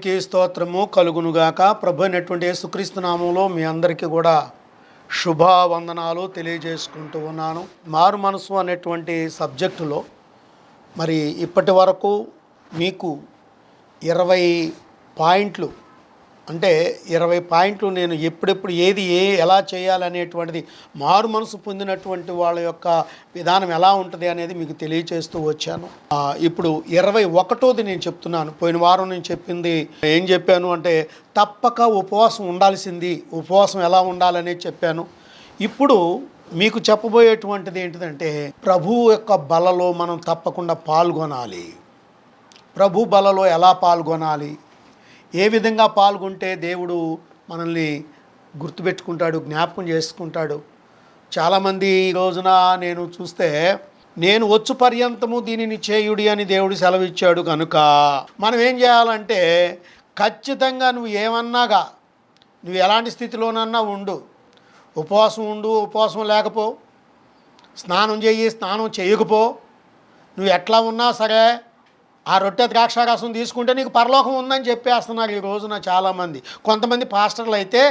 దేవునికి స్తోత్రము కలుగునుగాక. ప్రభు అయినటువంటి యేసుక్రీస్తు నామంలో మీ అందరికీ కూడా శుభవందనాలు తెలియజేసుకుంటూ ఉన్నాను. మారు మనసు అనేటువంటి సబ్జెక్టులో మరి ఇప్పటి వరకు మీకు 20 పాయింట్లు, అంటే 20 పాయింట్లు నేను ఎప్పుడెప్పుడు ఎలా చేయాలనేటువంటిది, మారు మనసు పొందినటువంటి వాళ్ళ యొక్క విధానం ఎలా ఉంటుంది అనేది మీకు తెలియచేస్తూ వచ్చాను. ఇప్పుడు 21వ నేను చెప్తున్నాను. పోయిన వారం నేను చెప్పింది ఏం చెప్పాను అంటే తప్పక ఉపవాసం ఉండాల్సింది, ఉపవాసం ఎలా ఉండాలనేది చెప్పాను. ఇప్పుడు మీకు చెప్పబోయేటువంటిది ఏంటిదంటే ప్రభువు యొక్క బలలో మనం తప్పకుండా పాల్గొనాలి. ప్రభు బలలో ఎలా పాల్గొనాలి, ఏ విధంగా పాల్గొంటే దేవుడు మనల్ని గుర్తుపెట్టుకుంటాడు, జ్ఞాపకం చేసుకుంటాడు. చాలామంది ఈ రోజున నేను చూస్తే నేను వచ్చు పర్యంతము దీనిని చేయుడి అని దేవుడు సెలవిచ్చాడు కనుక మనం ఏం చేయాలంటే ఖచ్చితంగా నువ్వు ఏమన్నాగా, నువ్వు ఎలాంటి స్థితిలోనన్నా ఉండు, ఉపవాసం ఉండు, ఉపవాసం లేకపో, స్నానం చేయి, స్నానం చేయకపో, నువ్వు ఎట్లా ఉన్నా సరే ఆ రొట్టె ద్రాక్షారసం తీసుకుంటే నీకు పరలోకం ఉందని చెప్పేస్తున్నారు ఈ రోజున చాలామంది. కొంతమంది పాస్టర్లు అయితే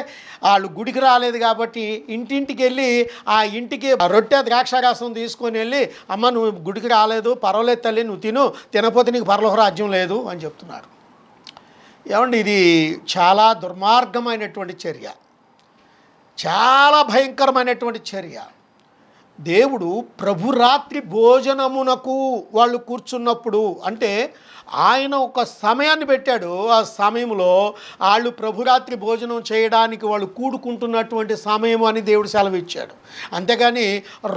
వాళ్ళు గుడికి రాలేదు కాబట్టి ఇంటింటికి వెళ్ళి ఆ ఇంటికి రొట్టె ద్రాక్షారసం తీసుకొని వెళ్ళి, అమ్మ నువ్వు గుడికి రాలేదు, పర్వాలేదు తల్లి, నువ్వు తినపోతే నీకు పరలోక రాజ్యం లేదు అని చెప్తున్నారు. ఏమండి, ఇది చాలా దుర్మార్గమైనటువంటి చర్య, చాలా భయంకరమైనటువంటి చర్య. దేవుడు ప్రభురాత్రి భోజనమునకు వాళ్ళు కూర్చున్నప్పుడు, అంటే ఆయన ఒక సమయాన్ని పెట్టాడు. ఆ సమయంలో వాళ్ళు ప్రభురాత్రి భోజనం చేయడానికి వాళ్ళు కూడుకుంటున్నటువంటి సమయం అని దేవుడు సెలవిచ్చాడు. అంతేగాని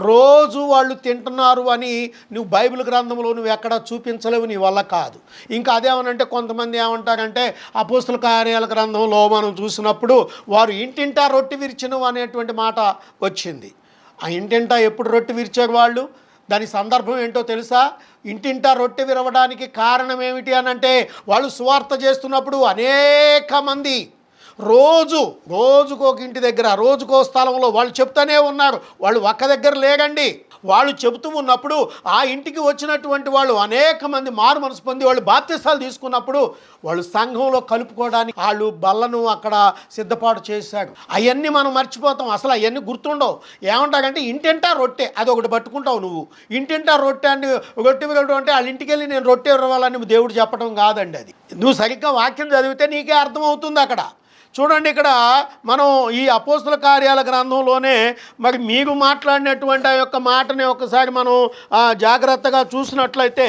రోజు వాళ్ళు తింటున్నారు అని నువ్వు బైబిల్ గ్రంథంలో నువ్వు ఎక్కడ చూపించలేవు, నీ వల్ల కాదు. ఇంకా అదేమనంటే కొంతమంది ఏమంటారంటే అపోస్తుల కార్యాల గ్రంథంలో మనం చూసినప్పుడు వారు ఇంటింటా రొట్టె విరిచెను అనేటువంటి మాట వచ్చింది. ఆ ఇంటింటా ఎప్పుడు రొట్టె విరిచారు వాళ్ళు? దాని సందర్భం ఏంటో తెలుసా? ఇంటింటా రొట్టె విరవడానికి కారణం ఏమిటి అని అంటే వాళ్ళు సువార్త చేస్తున్నప్పుడు అనేక మంది రోజుకో ఇంటి దగ్గర, రోజుకో స్థలంలో వాళ్ళు చెప్తూనే ఉన్నారు. వాళ్ళు ఒక్క దగ్గర లేరండి. వాళ్ళు చెబుతూ ఉన్నప్పుడు ఆ ఇంటికి వచ్చినటువంటి వాళ్ళు అనేక మంది మారు మనసు పొంది వాళ్ళు బాప్తిసాలు తీసుకున్నప్పుడు వాళ్ళు సంఘంలో కలుపుకోవడానికి వాళ్ళు బల్లను అక్కడ సిద్ధపాటు చేశారు. అవన్నీ మనం మర్చిపోతాం, అసలు అవన్నీ గుర్తుండవు. ఏమంటారంటే ఇంటింటా రొట్టె, అది ఒకటి పట్టుకుంటావు నువ్వు. ఇంటింటా రొట్టె అని రొట్టె విరవడం అంటే వాళ్ళ ఇంటికి వెళ్ళి నేను రొట్టె ఇవ్వాలని దేవుడు చెప్పడం కాదండి. అది నువ్వు సరిగ్గా వాక్యం చదివితే నీకే అర్థమవుతుంది. అక్కడ చూడండి, ఇక్కడ మనం ఈ అపోస్తుల కార్యాల గ్రంథంలోనే మరి మీరు మాట్లాడినటువంటి ఆ యొక్క మాటని ఒకసారి మనం జాగ్రత్తగా చూసినట్లయితే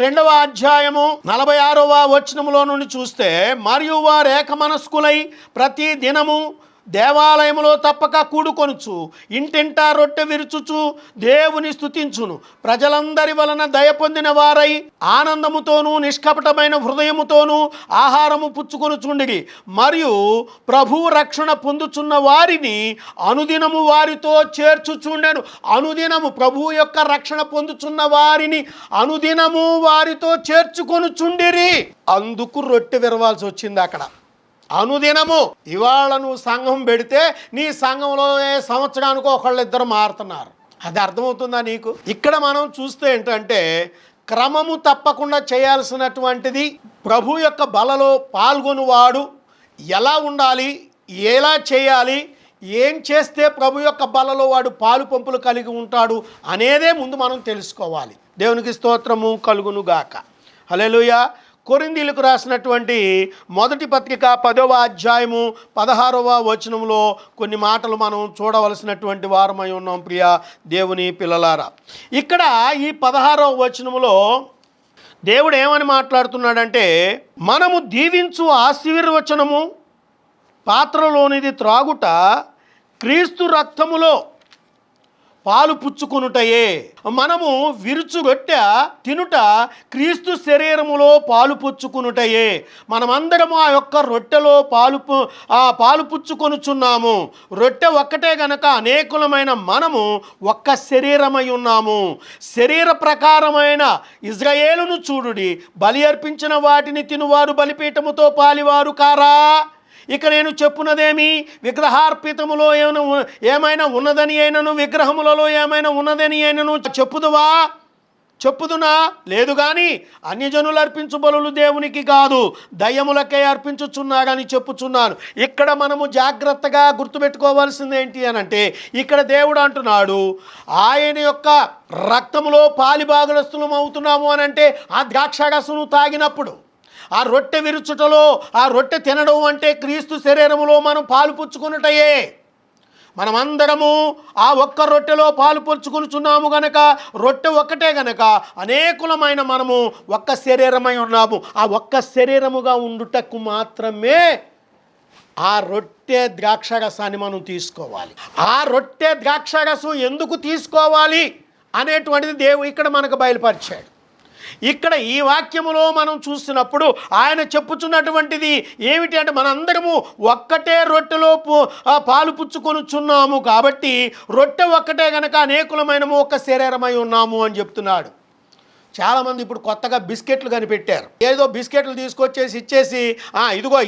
2వ అధ్యాయము 46వ వచనములో నుండి చూస్తే, మరియు వారు ఏకమనస్కులై ప్రతి దినము దేవాలయములో తప్పక కూడుకొనుచు ఇంటింటా రొట్టె విరుచుచు దేవుని స్తుతించును. ప్రజలందరి వలన దయ పొందిన వారై ఆనందముతోనూ నిష్కపటమైన హృదయముతోనూ ఆహారము పుచ్చుకొనుచుండిరి. మరియు ప్రభువు రక్షణ పొందుచున్న వారిని అనుదినము వారితో చేర్చుచుండెను. అనుదినము ప్రభువు యొక్క రక్షణ పొందుచున్న వారిని అనుదినము వారితో చేర్చుకొనుచుండిరి. అందుకు రొట్టె విరవాల్సి వచ్చింది అక్కడ. అనుదినము. ఇవాళ నువ్వు సంఘం పెడితే నీ సంఘంలో సంవత్సరానికి ఒకళ్ళిద్దరు మారుతున్నారు. అది అర్థమవుతుందా నీకు? ఇక్కడ మనం చూస్తే ఏంటంటే క్రమము తప్పకుండా చేయాల్సినటువంటిది, ప్రభు యొక్క బలలో పాల్గొనువాడు ఎలా ఉండాలి, ఎలా చేయాలి, ఏం చేస్తే ప్రభు యొక్క బలలో వాడు పాలు పంపులు కలిగి ఉంటాడు అనేదే ముందు మనం తెలుసుకోవాలి. దేవునికి స్తోత్రము కలుగునుగాక. హల్లెలూయా. కొరింథీయులకు రాసినటువంటి మొదటి పత్రిక 10వ అధ్యాయము 16వ వచనంలో కొన్ని మాటలు మనం చూడవలసినటువంటి వారమై ఉన్నాం ప్రియ దేవుని పిల్లలారా. ఇక్కడ ఈ 16వ వచనంలో దేవుడు ఏమని మాట్లాడుతున్నాడంటే, మనము దీవించు ఆశీర్వచనము పాత్రలోనిది త్రాగుట క్రీస్తు రక్తములో పాలు పుచ్చుకొనుటయే. మనము విరుచు రొట్టె తినుట క్రీస్తు శరీరములో పాలు పుచ్చుకొనుటయే. మనమందరము ఆ యొక్క రొట్టెలో పాలు పుచ్చుకొనుచున్నాము. రొట్టె ఒక్కటే గనక అనేకులమైన మనము ఒక్క శరీరమై ఉన్నాము. శరీర ప్రకారమైన ఇజ్రాయేలును చూడుడి, బలి అర్పించిన వాటిని తినువారు బలిపీఠముతో పాలివారు కారా? ఇక నేను చెప్పున్నదేమి, విగ్రహార్పితములో ఏమైనా ఉన్నదని అయినను, విగ్రహములలో ఏమైనా ఉన్నదని అయినను చెప్పుదువా? చెప్పుదునా? లేదు గాని అన్యజనులు అర్పించు బలులు దేవునికి కాదు, దయ్యములకే అర్పించుచున్నారని చెప్పుచున్నాను. ఇక్కడ మనము జాగ్రత్తగా గుర్తుపెట్టుకోవాల్సింది ఏంటి అని అంటే, ఇక్కడ దేవుడు అంటున్నాడు ఆయన యొక్క రక్తములో పాలిభాగస్తులం అవుతున్నాము అని అంటే ఆ ద్రాక్షారసమును తాగినప్పుడు, ఆ రొట్టె విరుచుటలో, ఆ రొట్టె తినడం అంటే క్రీస్తు శరీరములో మనం పాలు పుచ్చుకున్నటయే. మనమందరము ఆ ఒక్క రొట్టెలో పాలు పంచుకొనుచున్నాము గనక, రొట్టె ఒక్కటే గనక అనేకులమైన మనము ఒక్క శరీరమై ఉన్నాము. ఆ ఒక్క శరీరముగా ఉండుటకు మాత్రమే ఆ రొట్టె ద్రాక్షరసాన్ని మనం తీసుకోవాలి. ఆ రొట్టె ద్రాక్షరసం ఎందుకు తీసుకోవాలి అనేటువంటిది దేవుడు ఇక్కడ మనకు బయలుపరిచాడు. ఇక్కడ ఈ వాక్యములో మనం చూసినప్పుడు ఆయన చెప్పుచున్నటువంటిది ఏమిటి అంటే, మనందరము ఒక్కటే రొట్టెలో పాలు పుచ్చుకొనుచున్నాము కాబట్టి రొట్టె ఒక్కటే గనక అనేకులమైనము ఒక్క శరీరమై ఉన్నాము అని చెప్తున్నాడు. చాలామంది ఇప్పుడు కొత్తగా బిస్కెట్లు కనిపెట్టారు. ఏదో బిస్కెట్లు తీసుకొచ్చేసి ఇచ్చేసి ఇదిగో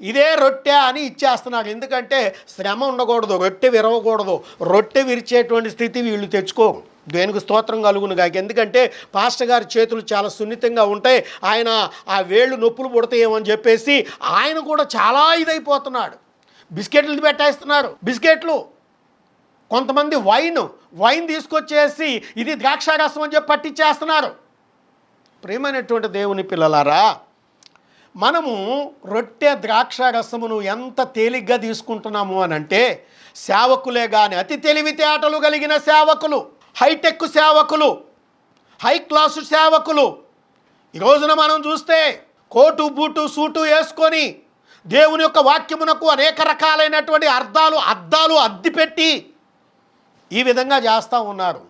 ఇదే రొట్టె అని ఇచ్చేస్తున్నారు. ఎందుకంటే శ్రమ ఉండకూడదు, రొట్టె విరవకూడదు. రొట్టె విరిచేటువంటి స్థితి వీళ్ళు తెచ్చుకోరు. దేనికి స్తోత్రం కలుగును గాక. ఎందుకంటే పాస్టర్ గారి చేతులు చాలా సున్నితంగా ఉంటాయి. ఆయన ఆ వేళ్ళు నొప్పులు పుడతాయేమని చెప్పేసి ఆయన కూడా చాలా ఇదైపోతున్నాడు. బిస్కెట్లు పెట్టేస్తున్నారు. బిస్కెట్లు, కొంతమంది వైన్ తీసుకొచ్చేసి ఇది ద్రాక్షారసం అని చెప్పి పట్టించేస్తున్నారు. ప్రియమైనటువంటి దేవుని పిల్లలారా, మనము రొట్టె ద్రాక్షారసమును ఎంత తేలిగ్గా తీసుకుంటున్నాము అని అంటే, సేవకులే కానీ అతి తెలివితేటలు కలిగిన సేవకులు, హైటెక్ సేవకులు, హై క్లాసు సేవకులు ఈ రోజున మనం చూస్తే కోటు బూటు సూటు వేసుకొని దేవుని యొక్క వాక్యమునకు అనేక రకాలైనటువంటి అద్దాలు అద్దిపెట్టి ఈ విధంగా చేస్తూ ఉన్నారు.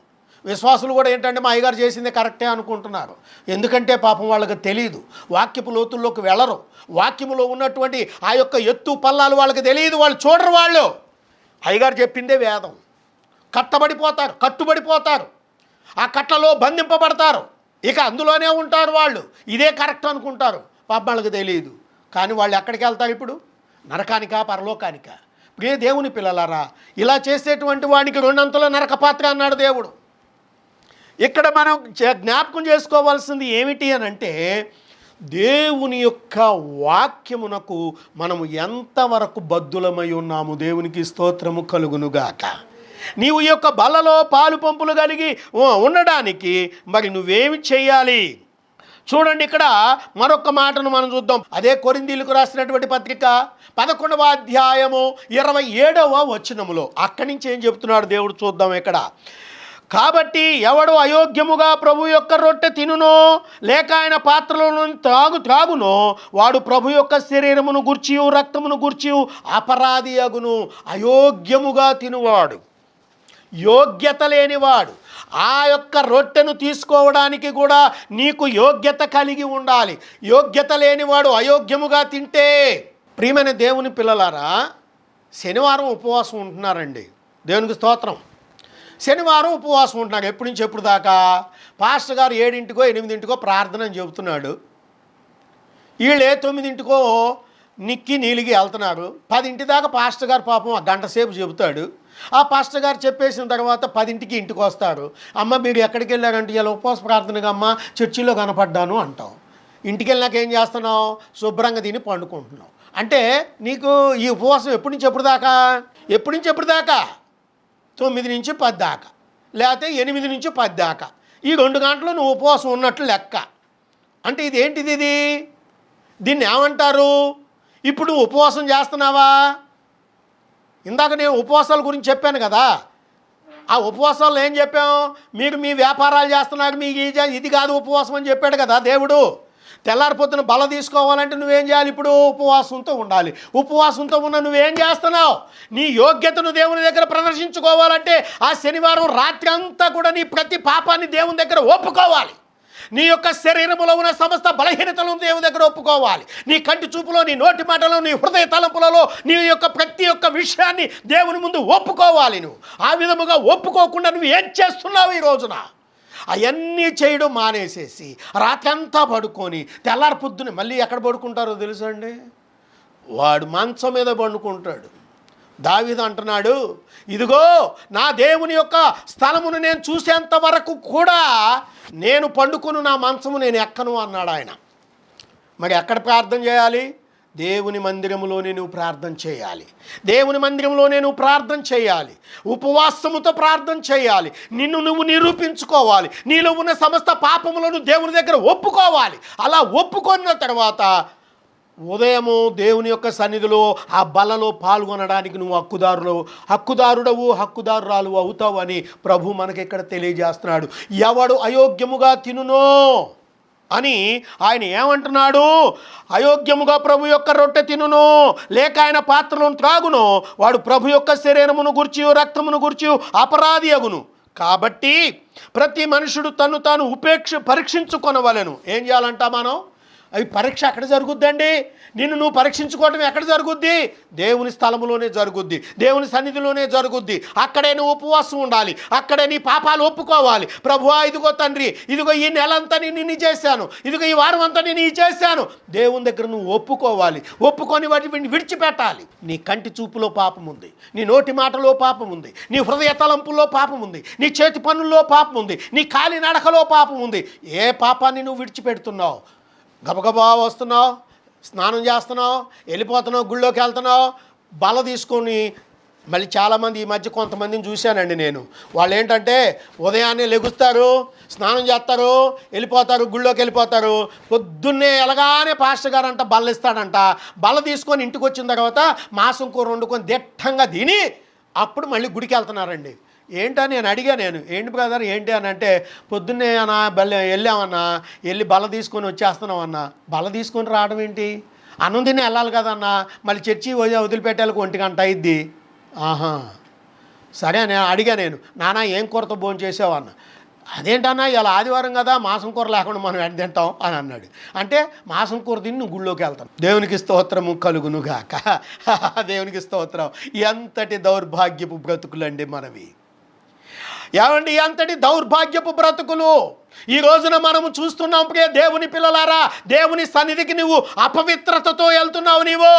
విశ్వాసులు కూడా ఏంటంటే మా అయ్యగారు చేసిందే కరెక్టే అనుకుంటున్నారు. ఎందుకంటే పాపం వాళ్ళకి తెలియదు, వాక్యపు లోతుల్లోకి వెళ్ళరు, వాక్యములో ఉన్నటువంటి ఆ యొక్క ఎత్తు పల్లాలు వాళ్ళకి తెలియదు, వాళ్ళు చూడరు. వాళ్ళు అయ్యగారు చెప్పిందే వేదం, కట్టుబడిపోతారు, ఆ కట్టలో బంధింపబడతారు, ఇక అందులోనే ఉంటారు. వాళ్ళు ఇదే కరెక్ట్ అనుకుంటారు, పాపం వాళ్ళకి తెలియదు. కానీ వాళ్ళు ఎక్కడికి వెళ్తారు ఇప్పుడు? నరకానికా పరలోకానికా? ప్రియ దేవుని పిల్లలారా, ఇలా చేసేటువంటి వాడికి 2 అంతల నరక పాత్ర అన్నాడు దేవుడు. ఇక్కడ మనం జ్ఞాపకం చేసుకోవాల్సింది ఏమిటి అని అంటే, దేవుని యొక్క వాక్యమునకు మనము ఎంతవరకు బద్ధులమై ఉన్నాము. దేవునికి స్తోత్రము కలుగునుగాక. నీవు ఈ యొక్క బలలో పాలు పంపులు కలిగి ఉండడానికి మరి నువ్వేమి చేయాలి? చూడండి, ఇక్కడ మరొక మాటను మనం చూద్దాం. అదే కొరింథీయులకు రాసినటువంటి పత్రిక 11వ అధ్యాయము 27వ వచనములో అక్కడి నుంచి ఏం చెప్తున్నాడు దేవుడు చూద్దాం. ఇక్కడ కాబట్టి ఎవడు అయోగ్యముగా ప్రభు యొక్క రొట్టె తినునో లేక ఆయన పాత్రలో త్రాగునో వాడు ప్రభు యొక్క శరీరమును గూర్చియు రక్తమును గూర్చియు అపరాధి అగును. అయోగ్యముగా తినువాడు, యోగ్యత లేనివాడు, ఆ యొక్క రొట్టెను తీసుకోవడానికి కూడా నీకు యోగ్యత కలిగి ఉండాలి. యోగ్యత లేనివాడు అయోగ్యముగా తింటే, ప్రియమైన దేవుని పిల్లలారా, శనివారం ఉపవాసం ఉంటున్నారండి. దేవునికి స్తోత్రం. శనివారం ఉపవాసం ఉంటున్నారు. ఎప్పటి నుంచి ఎప్పుడు దాకా? పాస్టర్ గారు 7 8 ప్రార్థన అని చెబుతున్నాడు. వీళ్ళే 9 నిక్కి నీలిగి వెళ్తున్నారు. 10 దాకా పాస్టర్ గారు పాపం గంట సేపు చెబుతాడు. ఆ పాస్టర్ గారు చెప్పేసిన తర్వాత 10 ఇంటికి వస్తారు. అమ్మ మీరు ఎక్కడికి వెళ్ళారంటే, ఇలా ఉపవాస ప్రార్థనగా అమ్మ చర్చిలో కనపడ్డాను అంటావు. ఇంటికి వెళ్ళినాక ఏం చేస్తున్నావు? శుభ్రంగా తిని పండుకుంటున్నావు. అంటే నీకు ఈ ఉపవాసం ఎప్పటి నుంచి ఎప్పుడు దాకా? 9 నుంచి 10 దాకా, లేకపోతే 8 నుంచి 10 దాకా. ఈ 2 గంటలు నువ్వు ఉపవాసం ఉన్నట్లు లెక్క. అంటే ఇది ఏంటిది? దీన్ని ఏమంటారు? ఇప్పుడు నువ్వు ఉపవాసం చేస్తున్నావా? ఇందాక నేను ఉపవాసాల గురించి చెప్పాను కదా. ఆ ఉపవాసాల్లో ఏం చెప్పాం? మీరు మీ వ్యాపారాలు చేస్తున్నారు, మీకు ఇది కాదు ఉపవాసం అని చెప్పాడు కదా దేవుడు. తెల్లారి పొద్దున బల తీసుకోవాలంటే నువ్వేం చేయాలి? ఇప్పుడు ఉపవాసంతో ఉండాలి. ఉపవాసంతో ఉన్న నువ్వేం చేస్తున్నావు? నీ యోగ్యతను దేవుని దగ్గర ప్రదర్శించుకోవాలంటే ఆ శనివారం రాత్రి అంతా కూడా నీ ప్రతి పాపాన్ని దేవుని దగ్గర ఒప్పుకోవాలి. నీ యొక్క శరీరములో ఉన్న సమస్త బలహీనతలను దేవుని దగ్గర ఒప్పుకోవాలి. నీ కంటి చూపులో, నీ నోటి మాటలో, నీ హృదయ తలంపులలో నీ యొక్క ప్రతి ఒక్క విషయాన్ని దేవుని ముందు ఒప్పుకోవాలి. నువ్వు ఆ విధముగా ఒప్పుకోకుండా నువ్వు ఏం చేస్తున్నావు ఈ రోజున? అవన్నీ చేయడం మానేసేసి రాత్రి అంతా పడుకొని తెల్లారి పొద్దున మళ్ళీ ఎక్కడ పడుకుంటారో తెలుసా అండి? వాడు మంచం మీద పండుకుంటాడు, దావీదు అంటున్నాడు, ఇదిగో నా దేవుని యొక్క స్థలమును నేను చూసేంత వరకు కూడా నేను పండుకుని నా మంచము నేను ఎక్కను అన్నాడు ఆయన. మరి ఎక్కడ ప్రార్థన చేయాలి? దేవుని మందిరములోనే నువ్వు ప్రార్థన చేయాలి. దేవుని మందిరంలోనే నువ్వు ప్రార్థన చేయాలి. ఉపవాసముతో ప్రార్థన చేయాలి. నిన్ను నువ్వు నిరూపించుకోవాలి. నీలో ఉన్న సమస్త పాపములను దేవుని దగ్గర ఒప్పుకోవాలి. అలా ఒప్పుకున్న తర్వాత ఉదయము దేవుని యొక్క సన్నిధిలో ఆ బలలో పాల్గొనడానికి నువ్వు హక్కుదారురాలు అవుతావు అని ప్రభు మనకి ఇక్కడ తెలియజేస్తున్నాడు. ఎవడు అయోగ్యముగా తినునో అని ఆయన ఏమంటున్నాడు? అయోగ్యముగా ప్రభు యొక్క రొట్టె తినును లేక ఆయన పాత్రలను త్రాగును వాడు ప్రభు యొక్క శరీరమును గూర్చి రక్తమును గూర్చి అపరాధి అగును. కాబట్టి ప్రతి మనుషుడు తను తాను పరీక్షించుకొనవలెను. ఏం చేయాలంట మనం? అవి పరీక్ష ఎక్కడ జరుగుద్దండి? నిన్ను నువ్వు పరీక్షించుకోవటం ఎక్కడ జరుగుద్ది? దేవుని స్థలములోనే జరుగుద్ది, దేవుని సన్నిధిలోనే జరుగుద్ది. అక్కడే నువ్వు ఉపవాసం ఉండాలి, అక్కడే నీ పాపాలు ఒప్పుకోవాలి. ప్రభువా, ఇదిగో తండ్రి, ఇదిగో ఈ నెలంతా నేను చేశాను, ఇదిగో ఈ వారం అంతా నేను చేశాను. దేవుని దగ్గర నువ్వు ఒప్పుకోవాలి. ఒప్పుకొని వాటిని విడిచిపెట్టాలి. నీ కంటి చూపులో పాపం ఉంది, నీ నోటి మాటలో పాపం ఉంది, నీ హృదయ తలంపుల్లో పాపం ఉంది, నీ చేతి పనుల్లో పాపం ఉంది, నీ కాలి నడకలో పాపం ఉంది. ఏ పాపాన్ని నువ్వు విడిచిపెడుతున్నావు? గబగబా వస్తున్నావు, స్నానం చేస్తున్నావు, వెళ్ళిపోతున్నావు, గుళ్ళోకి వెళ్తున్నావు, బల తీసుకొని. మళ్ళీ చాలామంది ఈ మధ్య కొంతమందిని చూశానండి నేను. వాళ్ళు ఏంటంటే ఉదయాన్నే లెగుస్తారు, స్నానం చేస్తారు, వెళ్ళిపోతారు, గుళ్ళోకి వెళ్ళిపోతారు. పొద్దున్నే ఎలాగానే పాస్టర్ గారు అంట బల్ల ఇస్తాడంట. బల్ల తీసుకొని ఇంటికి వచ్చిన తర్వాత మాంసం కూర వండుకొని దిట్టంగా తిని అప్పుడు మళ్ళీ గుడికి వెళ్తున్నారండి. ఏంటని నేను అడిగా, ఏంటి బ్రదర్ ఏంటి అని అంటే, పొద్దున్నే అన్నా వెళ్ళామన్నా, వెళ్ళి బల్ల తీసుకొని వచ్చేస్తున్నామన్నా. బల్ల తీసుకొని రావడం ఏంటి? అన్నం తిని వెళ్ళాలి కదన్నా, మళ్ళీ చర్చి వదిలిపెట్టాలి 1 గంట అయింది. ఆహా సరే నేను అడిగా, నాన్న ఏం కూరతో భోజనం చేసావన్నా. అదేంటన్నా ఇలా ఆదివారం కదా, మాంసం కూర లేకుండా మనం ఎంత తింటాం అని అన్నాడు. అంటే మాంసం కూర తిని నువ్వు గుళ్ళోకి వెళ్తాను. దేవునికి స్తోత్రము కలుగునుగాక. దేవునికి స్తోత్రం. ఎంతటి దౌర్భాగ్యపు బ్రతుకులండి మనవి. ఏమండి, అంతటి దౌర్భాగ్యపు బ్రతుకులు ఈ రోజున మనము చూస్తున్నాం. ప్రియ దేవుని పిల్లలారా, దేవుని సన్నిధికి నువ్వు అపవిత్రతతో వెళ్తున్నావు. నీవు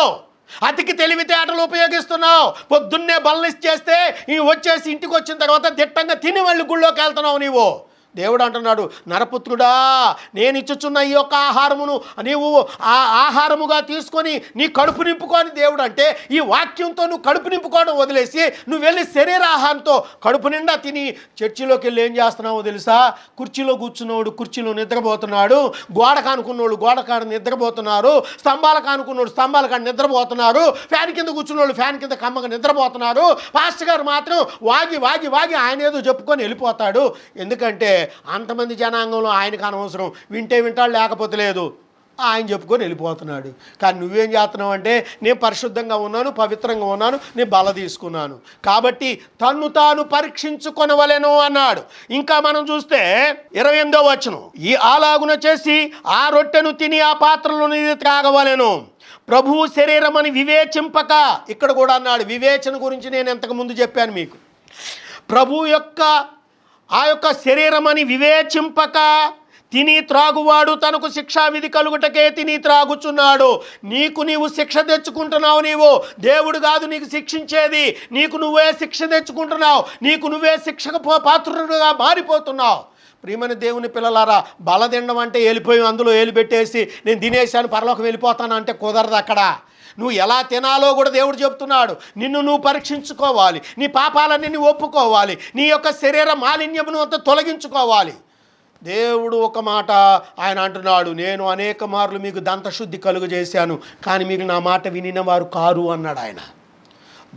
అతికి తెలివితేటలు ఉపయోగిస్తున్నావు. పొద్దున్నే బల్లనిస్ చేస్తే వచ్చేసి ఇంటికి వచ్చిన తర్వాత దిట్టంగా తిని వెళ్ళి గుళ్ళోకి వెళ్తున్నావు నీవు. దేవుడు అంటున్నాడు, నరపుత్రుడా, నేను ఇచ్చుచున్న ఈ యొక్క ఆహారమును నీవు ఆ ఆహారముగా తీసుకొని నీ కడుపు నింపుకొని. దేవుడు అంటే ఈ వాక్యంతో నువ్వు కడుపు నింపుకోవడం వదిలేసి నువ్వు వెళ్ళి శరీర ఆహారంతో కడుపు నిండా తిని చర్చిలోకి వెళ్ళి ఏం చేస్తున్నావో తెలుసా? కుర్చీలో కూర్చున్నోడు కుర్చీలో నిద్రపోతున్నాడు, గోడ కానుకున్నోడు గోడ కాడ నిద్రపోతున్నారు, స్తంభాల కానుకున్నోడు స్తంభాల కాడ నిద్రపోతున్నారు, ఫ్యాన్ కింద కూర్చున్నోళ్ళు ఫ్యాన్ కింద కమ్మగా నిద్రపోతున్నారు. పాస్టర్ గారు మాత్రం వాగి వాగి వాగి ఆయన ఏదో చెప్పుకొని వెళ్ళిపోతాడు. ఎందుకంటే అంతమంది జనాంగంలో ఆయనకు అనవసరం, వింటే వింటాడు లేకపోతే లేదు, ఆయన చెప్పుకొని వెళ్ళిపోతున్నాడు. కానీ నువ్వేం చేస్తున్నావు అంటే, నేను పరిశుద్ధంగా ఉన్నాను, పవిత్రంగా ఉన్నాను, నేను బల తీసుకున్నాను కాబట్టి తన్ను తాను పరీక్షించుకొనవలెను అన్నాడు. ఇంకా మనం చూస్తే 28వ వచనం, ఈ అలాగున చేసి ఆ రొట్టెను తిని ఆ పాత్రలో త్రాగవలెను, ప్రభువు శరీరం అని వివేచింపక. ఇక్కడ కూడా అన్నాడు. వివేచన గురించి నేను ఇంతకు ముందు చెప్పాను మీకు. ప్రభువు యొక్క ఆ యొక్క శరీరమని వివేచింపక తిని త్రాగువాడు తనకు శిక్షా విధి కలుగుటకే తిని త్రాగుచున్నాడు. నీవు శిక్ష తెచ్చుకుంటున్నావు. నీవు దేవుడు కాదు నీకు శిక్షించేది, నీకు నువ్వే శిక్ష తెచ్చుకుంటున్నావు, నీకు నువ్వే శిక్షకు పాత్రుడుగా మారిపోతున్నావు. ప్రియమైన దేవుని పిల్లలారా, బల తినడం అంటే వెళ్ళిపోయి అందులో పెట్టేసి నేను తినేసాను పరలోకం వెళ్ళిపోతాను అంటే కుదరదు. అక్కడ నువ్వు ఎలా తినాలో కూడా దేవుడు చెప్తున్నాడు. నిన్ను నువ్వు పరీక్షించుకోవాలి, నీ పాపాలన్నీ నువ్వు ఒప్పుకోవాలి, నీ యొక్క శరీర మాలిన్యమును అంతా తొలగించుకోవాలి. దేవుడు ఒక మాట ఆయన అంటున్నాడు, నేను అనేక మార్లు మీకు దంతశుద్ధి కలుగజేశాను, కానీ మీరు నా మాట వినిన వారు కారు అన్నాడు ఆయన.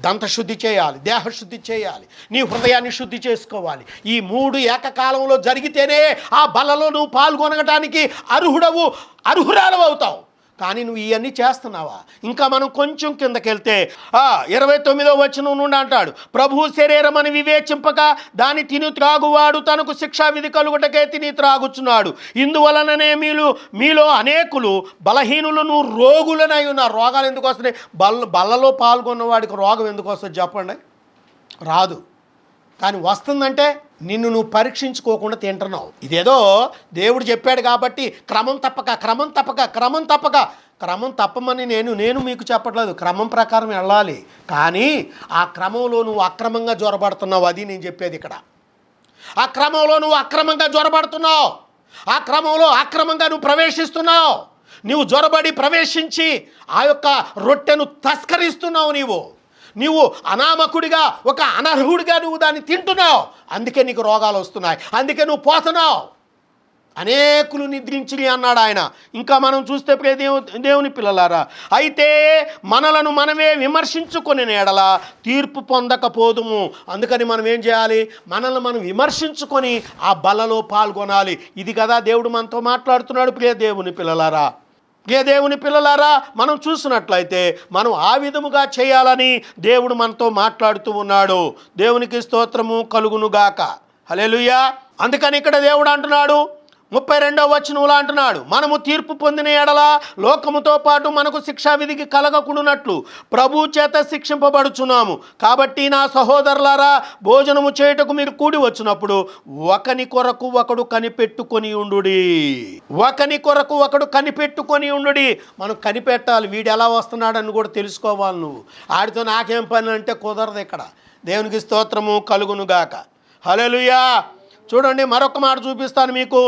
దంతశుద్ధి చేయాలి, దేహశుద్ధి చేయాలి, నీ హృదయాన్ని శుద్ధి చేసుకోవాలి. ఈ 3 ఏకకాలంలో జరిగితేనే ఆ బలలో నువ్వు పాల్గొనడానికి అర్హురాలు అవుతావు. కానీ నువ్వు ఇవన్నీ చేస్తున్నావా? ఇంకా మనం కొంచెం కిందకెళ్తే 29వ వచనం నుండి అంటాడు, ప్రభు శరీరం అని వివేచింపక దాన్ని తిని త్రాగువాడు తనకు శిక్షా విధి కలుగుటకే తిని త్రాగుచున్నాడు. ఇందువలననే మీలో అనేకులు బలహీనులను రోగులనై ఉన్నారు. రోగాలు ఎందుకు వస్తున్నాయి? బల్లలో పాల్గొన్న వాడికి రోగం ఎందుకు వస్తుంది చెప్పండి? రాదు. కానీ వస్తుందంటే నిన్ను నువ్వు పరీక్షించుకోకుండా తింటున్నావు. ఇదేదో దేవుడు చెప్పాడు కాబట్టి క్రమం తప్పక క్రమం తప్పమని నేను మీకు చెప్పట్లేదు, క్రమం ప్రకారం వెళ్ళాలి. కానీ ఆ క్రమంలో నువ్వు అక్రమంగా జ్వరబడుతున్నావు, అది నేను చెప్పేది ఇక్కడ. ఆ క్రమంలో నువ్వు అక్రమంగా జ్వరబడుతున్నావు, ఆ క్రమంలో అక్రమంగా నువ్వు ప్రవేశిస్తున్నావు. నువ్వు జ్వరబడి ప్రవేశించి ఆ యొక్క రొట్టెను తస్కరిస్తున్నావు. నీవు అనామకుడిగా, ఒక అనర్హుడిగా నువ్వు దాన్ని తింటున్నావు. అందుకే నీకు రోగాలు వస్తున్నాయి, అందుకే నువ్వు పోతున్నావు. అనేకులు నిద్రించిరి అన్నాడు ఆయన. ఇంకా మనం చూస్తే దేవుని పిల్లలారా, అయితే మనలను మనమే విమర్శించుకొని ఎడల తీర్పు పొందకపోదుము. అందుకని మనం ఏం చేయాలి? మనల్ని మనం విమర్శించుకొని ఆ బలలో పాల్గొనాలి. ఇది కదా దేవుడు మనతో మాట్లాడుతున్నాడు. ప్రియ దేవుని పిల్లలారా, మనం చూసినట్లయితే మనం ఆ విధముగా చేయాలని దేవుడు మనతో మాట్లాడుతూ ఉన్నాడు. దేవునికి స్తోత్రము కలుగునుగాక. హల్లెలూయా. అందుకని ఇక్కడ దేవుడు అంటున్నాడు, 32వ వచనంలో అంటున్నాడు, మనము తీర్పు పొందిన ఎడల లోకముతో పాటు మనకు శిక్షా విధికి కలగకుండానట్లు ప్రభు చేత శిక్షింపబడుచున్నాము. కాబట్టి నా సహోదరులారా, భోజనము చేయుటకు మీరు కూడి వచ్చినప్పుడు ఒకని కొరకు ఒకడు కనిపెట్టుకొని ఉండుడి. ఒకని కొరకు ఒకడు కనిపెట్టుకొని ఉండుడి. మనం కనిపెట్టాలి, వీడు ఎలా వస్తున్నాడని కూడా తెలుసుకోవాలి. నువ్వు ఆడితో నాకేం పని అంటే కుదరదు ఇక్కడ. దేవునికి స్తోత్రము కలుగునుగాక. హల్లెలూయా. చూడండి, మరొక మాట చూపిస్తాను మీకు.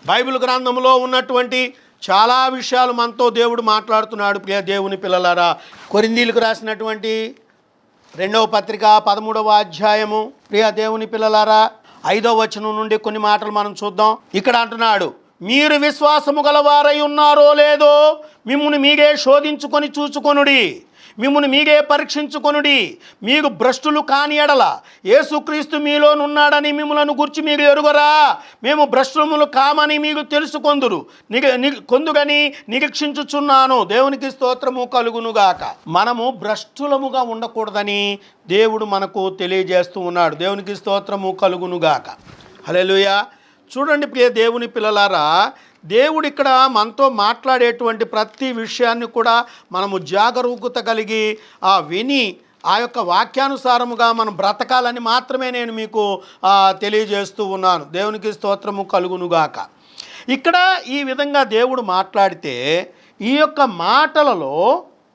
బైబిల్ గ్రంథంలో ఉన్నటువంటి చాలా విషయాలు మనతో దేవుడు మాట్లాడుతున్నాడు. ప్రియ దేవుని పిల్లలారా, కొరింథీయులకు రాసినటువంటి 2వ పత్రిక 13వ అధ్యాయము, ప్రియ దేవుని పిల్లలారా, 5వ వచనం నుండి కొన్ని మాటలు మనం చూద్దాం. ఇక్కడ అంటున్నాడు, మీరు విశ్వాసము గలవారై ఉన్నారో లేదో మిమ్మును మీరే శోధించుకొని చూచుకొనుడి, మిమ్మును మీరే పరీక్షించుకొనుడి. మీకు భ్రష్టులు కాని ఎడల యేసుక్రీస్తు మీలోనున్నాడని మిమ్ములను గుర్చి మీరు ఎరుగరా? మేము భ్రష్టుములు కామని మీకు తెలుసుకొందురు కొందుగని నిరీక్షించుచున్నాను. దేవునికి స్తోత్రము కలుగునుగాక. మనము భ్రష్టులముగా ఉండకూడదని దేవుడు మనకు తెలియజేస్తూ ఉన్నాడు. దేవునికి స్తోత్రము కలుగునుగాక. హల్లెలూయా. చూడండి ప్రియ దేవుని పిల్లలారా, దేవుడు ఇక్కడ మనతో మాట్లాడేటువంటి ప్రతి విషయాన్ని కూడా మనము జాగరూకత కలిగి విని ఆ యొక్క వాక్యానుసారముగా మనం బ్రతకాలని మాత్రమే నేను మీకు తెలియజేస్తూ ఉన్నాను. దేవునికి స్తోత్రము కలుగునుగాక. ఇక్కడ ఈ విధంగా దేవుడు మాట్లాడితే ఈ యొక్క మాటలలో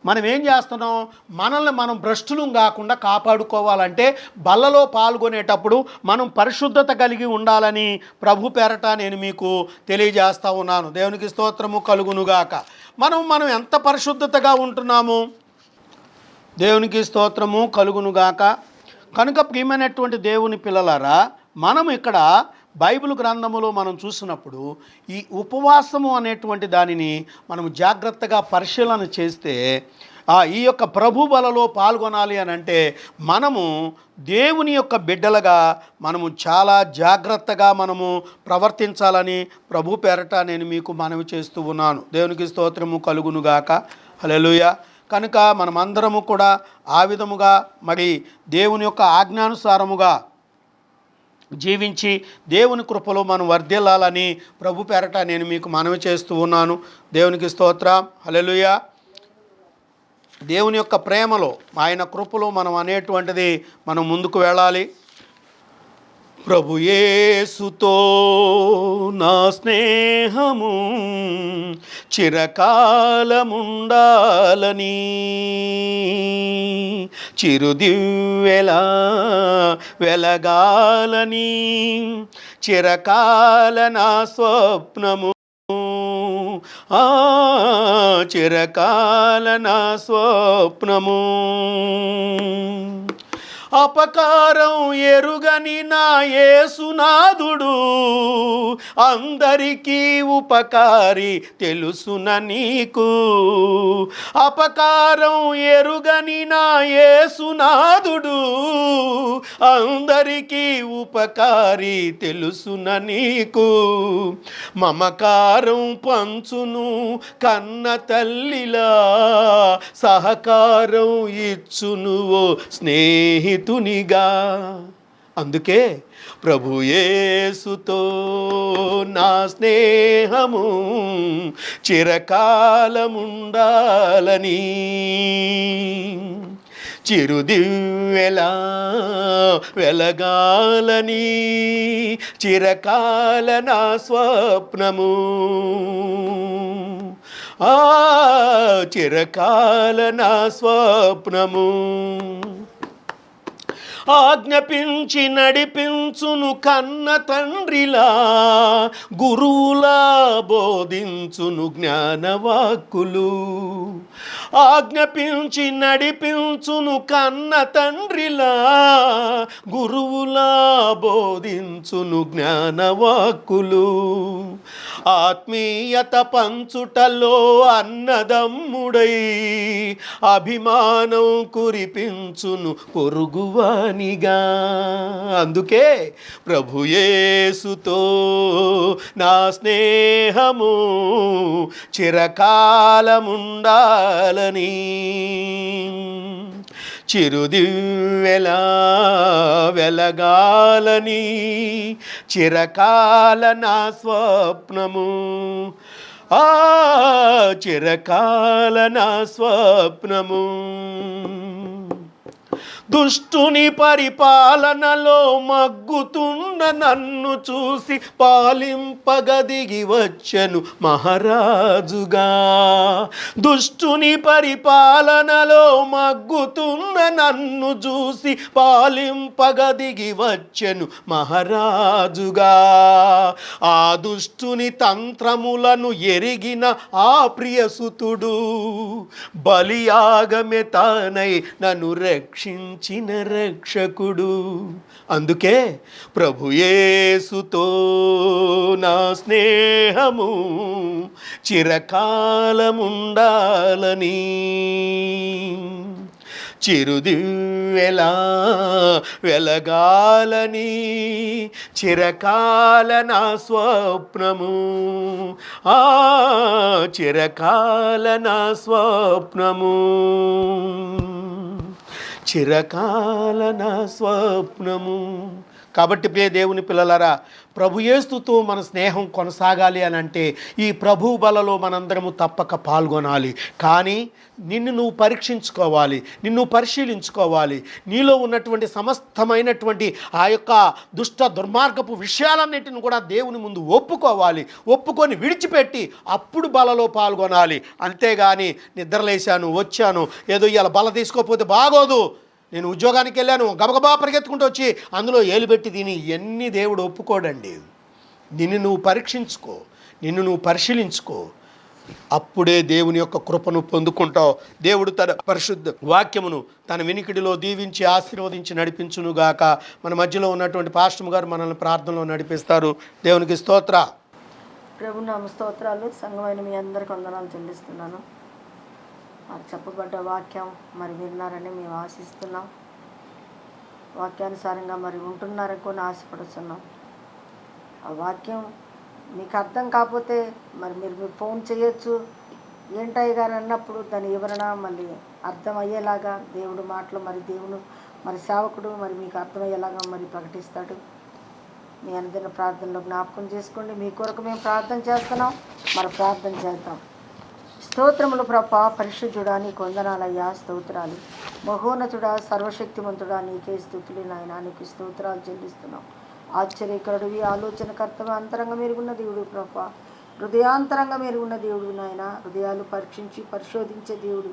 మనం ఏం చేస్తున్నాం? మనల్ని మనం భ్రష్టులు కాకుండా కాపాడుకోవాలంటే బల్లలో పాల్గొనేటప్పుడు మనం పరిశుద్ధత కలిగి ఉండాలని ప్రభు పేరట నేను మీకు తెలియజేస్తూ ఉన్నాను. దేవునికి స్తోత్రము కలుగునుగాక. మనం ఎంత పరిశుద్ధతగా ఉంటున్నాము? దేవునికి స్తోత్రము కలుగునుగాక. కనుక ప్రియమైనటువంటి దేవుని పిల్లలారా, మనం ఇక్కడ బైబిల్ గ్రంథములో మనం చూసినప్పుడు ఈ ఉపవాసము అనేటువంటి దానిని మనం జాగ్రత్తగా పరిశీలన చేస్తే ఈ యొక్క ప్రభు బలలో పాల్గొనాలి అని అంటే మనము దేవుని యొక్క బిడ్డలుగా మనము చాలా జాగ్రత్తగా మనము ప్రవర్తించాలని ప్రభు పేరట నేను మీకు మనవి చేస్తూ ఉన్నాను. దేవునికి స్తోత్రము కలుగునుగాక. హల్లెలూయా. కనుక మనమందరము కూడా ఆ విధముగా మరి దేవుని యొక్క ఆజ్ఞానుసారముగా జీవించి దేవుని కృపలో మనం వర్ధిల్లాలని ప్రభు పేరట నేను మీకు మనవి చేస్తూ ఉన్నాను. దేవునికి స్తోత్రం. హల్లెలూయా. దేవుని యొక్క ప్రేమలో, ఆయన కృపలో మనం అనేటువంటిది మనం ముందుకు వెళ్ళాలి. ప్రభు యేసుతో నా స్నేహము చిరకాలముండాలని చిరుదివ్వెలా వెలగాలని చిరకాల నా స్వప్నము చిరకాల నా స్వప్నము. అపకారం ఎరుగని నా యేసునాథుడు అందరికీ ఉపకారి తెలుసున నీకు. అపకారం ఎరుగని నా యేసునాథుడు అందరికీ ఉపకారి తెలుసున నీకు. మమకారం పంచును కన్న తల్లిలా సహకారం ఇచ్చును ఓ స్నేహితునిగా. అందుకే ప్రభు యేసుతో నా స్నేహము చిరకాలముండాలని చిరుదివ్వెలా వెలగాలని చిరకాల నా స్వప్నము. ఆ చిరకాల నా స్వప్నము. ఆజ్ఞపించి నడిపించును కన్న తండ్రిలా, గురువులా బోధించును జ్ఞానవాక్కులు. ఆజ్ఞపించి నడిపించును కన్న తండ్రిలా, గురువులా బోధించును జ్ఞానవాక్కులు. ఆత్మీయత పంచుటలో అన్నదమ్ముడై, అభిమానం కురిపించును పొరుగువానిగా. అందుకే ప్రభుయేసుతో నా స్నేహము చిరకాలముండాలని, చిరుదివ్వెలా వెలగాలని, చిరకాల నా స్వప్నము. ఆ చిరకాల నా స్వప్నము. దుష్టుని పరిపాలనలో మగ్గుతున్న నన్ను చూసి పాలింపగదిగి వచ్చెను మహారాజుగా. దుష్టుని పరిపాలనలో మగ్గుతున్న నన్ను చూసి పాలింపగదిగి వచ్చెను మహారాజుగా. ఆ దుష్టుని తంత్రములను ఎరిగిన ఆ ప్రియసుతుడు బలియాగమే తానై నన్ను రక్షించిన రక్షకుడు. అందుకే ప్రభుయేసుతో నా స్నేహము చిరకాలముండాలని, చిరుదివ్వెలా వెలగాలని, చిరకాల నా స్వప్నము. ఆ చిరకాల నా స్వప్నము. చిరకాల నా స్వప్నము. కాబట్టి ప్రియ దేవుని పిల్లలారా, ప్రభుయేసుతో మన స్నేహం కొనసాగాలి అని అంటే ఈ ప్రభు బలలో మనందరము తప్పక పాల్గొనాలి. కానీ నిన్ను నువ్వు పరీక్షించుకోవాలి, నిన్ను పరిశీలించుకోవాలి. నీలో ఉన్నటువంటి సమస్తమైనటువంటి ఆ యొక్క దుష్ట దుర్మార్గపు విషయాలన్నింటిని కూడా దేవుని ముందు ఒప్పుకోవాలి. ఒప్పుకొని విడిచిపెట్టి అప్పుడు బలలో పాల్గొనాలి. అంతేగాని నిద్రలేశాను, వచ్చాను, ఏదో ఇవాళ బల తీసుకోకపోతే బాగోదు, నేను ఉద్యోగానికి వెళ్ళాను, గబగబా పరిగెత్తుకుంటూ వచ్చి అందులో ఏలుబెట్టి తిని, ఇవన్నీ దేవుడు ఒప్పుకోడండి. నిన్ను నువ్వు పరీక్షించుకో, నిన్ను నువ్వు పరిశీలించుకో. అప్పుడే దేవుని యొక్క కృపను పొందుకుంటావు. దేవుడు తన పరిశుద్ధ వాక్యమును తన వినికిడిలో దీవించి ఆశీర్వదించి నడిపించునుగాక. మన మధ్యలో ఉన్నటువంటి పాస్టర్ గారు మనల్ని ప్రార్థనలో నడిపిస్తారు. దేవునికి స్తోత్ర. ప్రభు నామ స్తోత్రాలు. సంఘమైన మీ అందరికి వందనాలు చెల్లిస్తున్నాను. మరి చెప్పబడ్డ వాక్యం మరి విన్నారని మేము ఆశిస్తున్నాం. వాక్యానుసారంగా మరి ఉంటున్నారని ఆశపడుతున్నాం. ఆ వాక్యం మీకు అర్థం కాకపోతే మరి మీరు ఫోన్ చేయొచ్చు. ఏంటయ్య గారు అన్నప్పుడు దాని వివరణ మళ్ళీ అర్థమయ్యేలాగా దేవుడు మాటలు మరి దేవుడు మరి సేవకుడు మరి మీకు అర్థమయ్యేలాగా మరి ప్రకటిస్తాడు. మీ అందరిని ప్రార్థనలో జ్ఞాపకం చేసుకోండి. మీ కొరకు మేము ప్రార్థన చేస్తున్నాం. మరి ప్రార్థన చేద్దాం. స్తోత్రములు ప్రభా, పరిశుద్ధుడా, నీకు వందనాలయ్యా, స్తోత్రాలు. మహోన్నతుడా, సర్వశక్తిమంతుడా, నీకే స్తుతులు నాయనా, నీకు స్తోత్రాలు చెల్లిస్తున్నాం. ఆశ్చర్యకరుడివి, ఆలోచనకర్తవి, అంతరంగ మెరుగున్న దేవుడు ప్రభా, హృదయాంతరంగ మెరుగున్న దేవుడు నాయన, హృదయాలు పరీక్షించి పరిశోధించే దేవుడు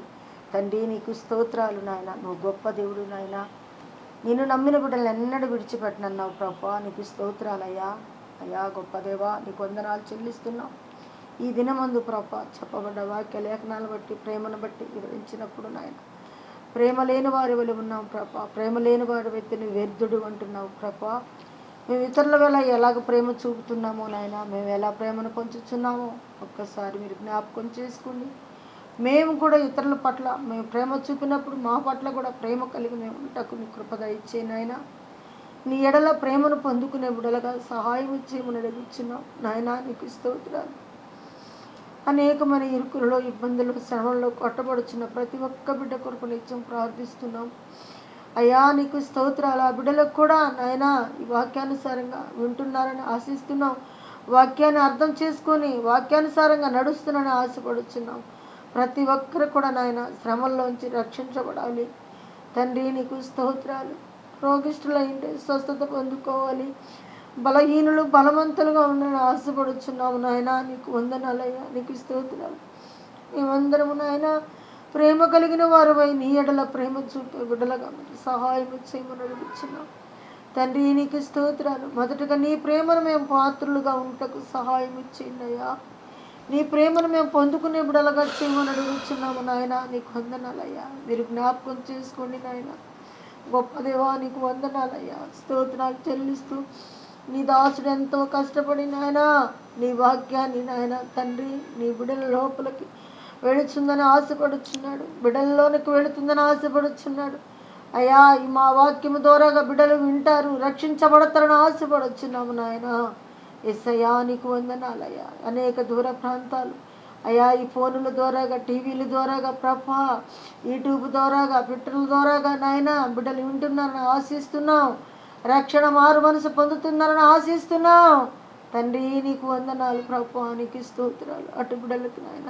తండ్రి, నీకు స్తోత్రాలు నాయన. నువ్వు గొప్ప దేవుడు నాయన. నిన్ను నమ్మిన బిడ్డలు ఎన్నడూ విడిచిపెట్టనన్నావు ప్రభా, నీకు స్తోత్రాలయ్యా. అయ్యా గొప్ప దేవా, నీకు వందనాలు చెల్లిస్తున్నాం. ఈ దినమందు ప్రభా చెప్పబడ్డ వాక్య లేఖనాలు బట్టి, ప్రేమను బట్టి వివరించినప్పుడు నాయన, ప్రేమ లేని వారి వల్ల ఉన్నాం ప్రభా. ప్రేమ లేని వారి వ్యక్తిని వ్యర్థుడు అంటున్నావు ప్రభా. మేము ఇతరుల వేళ ఎలాగ ప్రేమ చూపుతున్నామో నాయన, మేము ఎలా ప్రేమను పంచుతున్నామో ఒక్కసారి మీరు జ్ఞాపకం చేసుకోండి. మేము కూడా ఇతరుల పట్ల మేము ప్రేమ చూపినప్పుడు మా పట్ల కూడా ప్రేమ కలిగి మేము ఉంటకు నీ కృపగా ఇచ్చే నాయన. నీ ఎడల ప్రేమను పొందుకునే బిడ్డలుగా సహాయం ఇచ్చేమని అడుగుతున్నాం నాయన. నీకు స్తోత్రాలు. అనేకమైన ఇరుకులలో, ఇబ్బందులు, శ్రమంలో కొట్టబడుచున్న ప్రతి ఒక్క బిడ్డ కొరకు నిత్యం ప్రార్థిస్తున్నాం అయ్యా. నీకు స్తోత్రాలు. ఆ బిడ్డలకు కూడా నాయన ఈ వాక్యానుసారంగా వింటున్నారని ఆశిస్తున్నాం. వాక్యాన్ని అర్థం చేసుకొని వాక్యానుసారంగా నడుస్తున్నానని ఆశపడుచున్నాం. ప్రతి ఒక్కరు కూడా నాయన శ్రమల్లోంచి రక్షించబడాలి తండ్రి. నీకు స్తోత్రాలు. రోగిష్ఠులైంటే స్వస్థత పొందుకోవాలి. బలహీనులు బలవంతులుగా ఉండని ఆశపడుచున్నాము నాయన. నీకు వందనాలయ్యా, నీకు స్తోత్రాలు. మేమందరము నాయన ప్రేమ కలిగిన వారమై నీ ఎడల ప్రేమ చూపే బిడ్డలుగా మరి సహాయం చేయమని అడుగుచున్నాం తండ్రి. నీకు స్తోత్రాలు. మొదటగా నీ ప్రేమను మేము పాత్రులుగా ఉంటకు సహాయం ఇచ్చేయండి అయ్యా. నీ ప్రేమను మేము పొందుకునే బిడ్డలుగా చేయమని అడుగుచున్నాము నాయన. నీకు వందనాలయ్యా. మీరు జ్ఞాపకం చేసుకోండి నాయన. గొప్ప దేవా నీకు వందనాలయ్యా. స్తోత్రాలు చెల్లిస్తూ నీ దాసుడు ఎంతో కష్టపడి నాయన నీ వాక్యాన్ని నాయన తండ్రి నీ బిడ్డల లోపలికి వెళుతుందని ఆశపడుచున్నాడు. బిడ్డల్లోనికి వెళుతుందని ఆశపడుచున్నాడు అయ్యా. ఈ మా వాక్యము ద్వారాగా బిడ్డలు వింటారు, రక్షించబడతారని ఆశపడుచున్నాము నాయన. యేసయ్యా నీకు వందనాలయ్యా. అనేక దూర ప్రాంతాలు అయ్యా ఈ ఫోనుల ద్వారాగా, టీవీల ద్వారాగా ప్రభా, యూట్యూబ్ ద్వారాగా, ట్విట్టర్ల ద్వారాగా నాయన బిడ్డలు వింటున్నారని ఆశిస్తున్నాం. రక్షణ మారు మనసు పొందుతున్నారని ఆశిస్తున్నాం తండ్రి. నీకు వందనాలు ప్రభా. నీకు స్తోత్రాలు. అటు బిడ్డలకు నాయన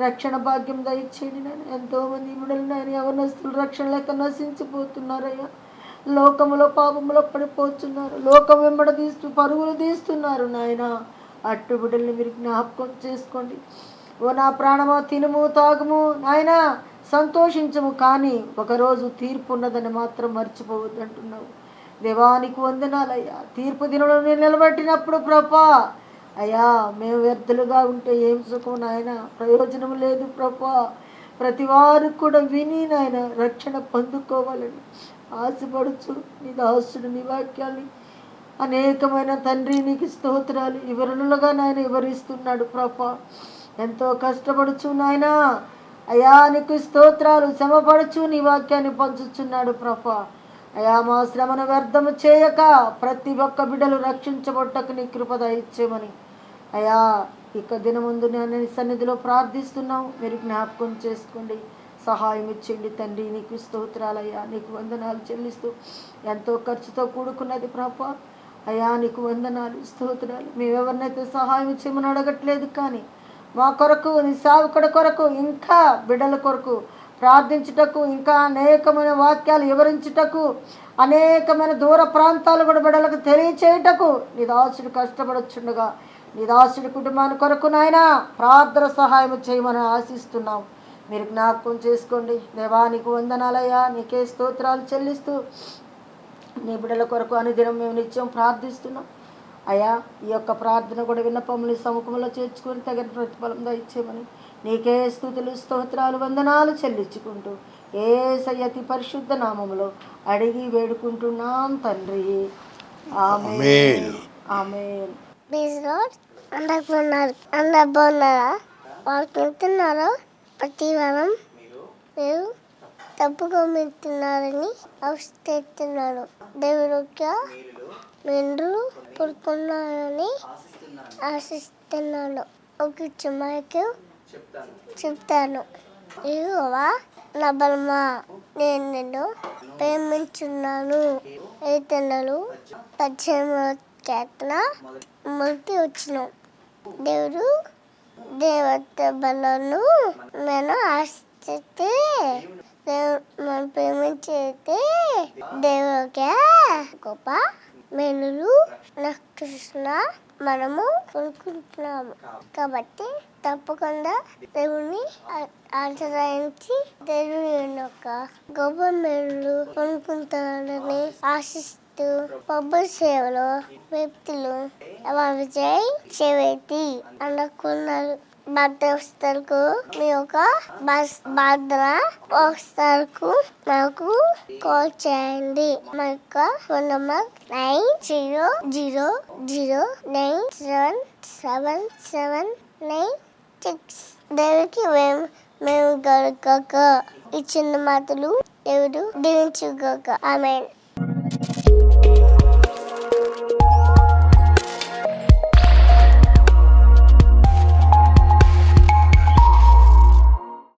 రక్షణ భాగ్యం దయచేయండి నాయన. ఎంతోమంది బిడ్డలు నాయన యవనస్తులు రక్షణ లేక నశించిపోతున్నారయ్యా. లోకములో పాపములో పడిపోతున్నారు. లోకం వెంబడ తీస్తూ పరుగులు తీస్తున్నారు నాయన. అట్టు బిడ్డల్ని మీరు జ్ఞాపకం చేసుకోండి. ఓ నా ప్రాణమా తినుము తాగుము నాయన సంతోషించము, కానీ ఒకరోజు తీర్పు ఉన్నదని మాత్రం మర్చిపోవద్దు అంటున్నావు. దేవానికి వందనాలయ్యా. తీర్పు దినంలో నేను నిలబెట్టినప్పుడు ప్రభా అయ్యా మేము వ్యర్థులుగా ఉంటే ఏం సుఖం నాయన, ప్రయోజనం లేదు ప్రభా. ప్రతి వారు కూడా విని నాయన రక్షణ పొందుకోవాలని ఆశపడుచు నీ దాసుడు నీ వాక్యాన్ని అనేకమైన తండ్రి నీకు స్తోత్రాలు వివరణలుగా నాయన వివరిస్తున్నాడు ప్రభా. ఎంతో కష్టపడుచు నాయన అయ్యా నీకు స్తోత్రాలు. శ్రమపడుచు నీ వాక్యాన్ని పంచుచున్నాడు ప్రభా. అయా మా శ్రమను వ్యర్థము చేయక ప్రతి ఒక్క బిడ్డలు రక్షించబట్టకు నీ కృపద ఇచ్చేమని అయా ఇక దినముందు నేను నీ సన్నిధిలో ప్రార్థిస్తున్నాం. మీరు జ్ఞాపకం చేసుకోండి, సహాయం ఇచ్చేయండి తండ్రి. నీకు స్తోత్రాలయ్యా. నీకు వందనాలు చెల్లిస్తూ ఎంతో ఖర్చుతో కూడుకున్నది ప్రభా అయా. నీకు వందనాలు స్తోత్రాలు. మేమెవరినైతే సహాయం చేయమని అడగట్లేదు, కానీ మా కొరకు నీ సేవకుడి కొరకు ఇంకా బిడ్డల కొరకు ప్రార్థించుటకు, ఇంకా అనేకమైన వాక్యాలు వివరించుటకు, అనేకమైన దూర ప్రాంతాలు కూడా బిడ్డలకు తెలియచేయుటకు నీ దాసుడు కష్టపడుచుండగా నీ దాసుడి కుటుంబాన్ని కొరకు నాయన ప్రార్థన సహాయం చేయమని ఆశిస్తున్నాం. మీరు జ్ఞాపకం చేసుకోండి దేవా. నీకు వందనాలయ్యా. నీకే స్తోత్రాలు చెల్లిస్తూ నీ బిడ్డల కొరకు అనుదినం మేము నిత్యం ప్రార్థిస్తున్నాం అయ్యా. ఈ యొక్క ప్రార్థన కూడా విన్నపములు సముఖంలో చేర్చుకొని తగిన ప్రతిఫలం దయచేయమని నీకే స్తుతులు స్తోత్రాలు వందనాలు చెల్లించుకుంటూ యేసయ్య అతి పరిశుద్ధ నామములో అడిగి వేడుకుంటున్నాం తండ్రి. ఆమేన్. ఆమేన్. అందరు బాగున్నారా? వాళ్ళు తింటున్నారా? ప్రతి వారం మీరు తప్పుగా మింటున్నారని అవస్థిస్తున్నారు. దేవుడు మీరు కోరుకున్నారని ఆశిస్తున్నాను. ఒక చుమాకు చెప్తాను. ఇదిగోవా నా బలమా, నేను నిన్ను ప్రేమించున్నాను. ఏతనలు 18 చేతన మొదటి వచ్చిన దేవుడు దేవత బలను నేను ఆశిస్తే మనం ప్రేమించైతే దేవుడికే గొప్ప మేలులు నక్షత్ర మనము కొనుక్కుంటున్నాము. కాబట్టి తప్పకుండా దేవుని ఆశ్రయించి దేవుని యొక్క గొప్ప మేలులు కొనుక్కుంటారని ఆశిస్తూ పబ్బు సేవలో వ్యక్తులు విజయ్ చేవేతి అనుకున్నారు. బాధ్యతలకు మీ యొక్క బాధన వస్తకు మాకు కాల్ చేయండి. మా యొక్క ఫోన్ నెంబర్ 9000977796. దేవుడికి మేము గనుక ఈ చిన్న మాటలు దేవుడు దీవించుగాక. ఆమేన్.